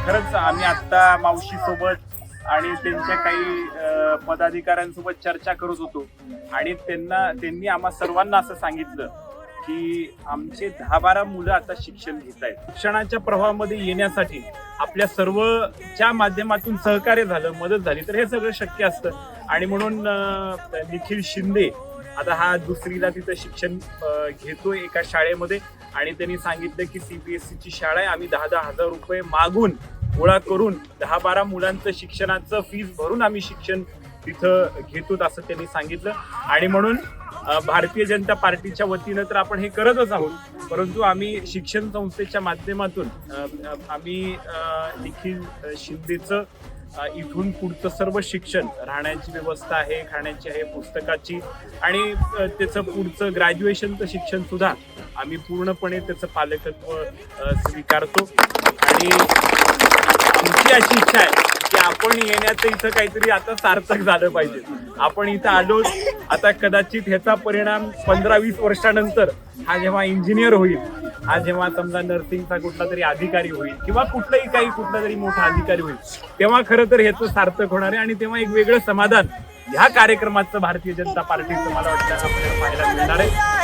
खरंच आम्ही आता मावशी सोबत आणि त्यांच्या काही पदाधिकाऱ्यांसोबत चर्चा करत होतो आणि त्यांनी आम्हा सर्वांना असं सांगितलं की आमचे 10-12 मुलं आता शिक्षण घेत आहेत. शिक्षणाच्या प्रवाहामध्ये येण्यासाठी आपल्या सर्वच्या माध्यमातून सहकार्य झालं, मदत झाली तर हे सगळं शक्य असतं. आणि म्हणून निखिल शिंदे आता हा दुसरीला तिथं शिक्षण घेतोय एका शाळेमध्ये आणि त्यांनी सांगितलं की CBSE ची शाळा आहे, आम्ही 10-10 हजार रुपये मागून गोळा करून 10-12 मुलांचं शिक्षणाचं फीस भरून आम्ही शिक्षण तिथं घेतो असं त्यांनी सांगितलं. आणि म्हणून भारतीय जनता पार्टीच्या वतीनं तर आपण हे करतच आहोत, परंतु आम्ही शिक्षण संस्थेच्या माध्यमातून आम्ही निखिल शिंदेचं इथून पुढचं सर्व शिक्षण, राहण्याची व्यवस्था आहे, खाण्याची आहे, पुस्तकाची आणि त्याचं पुढचं ग्रॅज्युएशनचं शिक्षण सुद्धा आम्ही पूर्णपणे त्याचं पालकत्व स्वीकारतो. आणि आमची अशी इच्छा आहे की आपण येण्याचं इथं काहीतरी आता सार्थक झालं पाहिजे. आपण इथं आलो, आता कदाचित ह्याचा परिणाम 15-20 वर्षानंतर हा जेव्हा इंजिनियर होईल, हा जेव्हा समजा नर्सिंगचा कुठला तरी अधिकारी होईल किंवा कुठला तरी मोठा अधिकारी होईल, तेव्हा खरं तर ह्याचं सार्थक होणार आहे आणि तेव्हा एक वेगळं समाधान ह्या कार्यक्रमाचं भारतीय जनता पार्टीचं मला वाटतं आपल्याला पाहायला मिळणार आहे.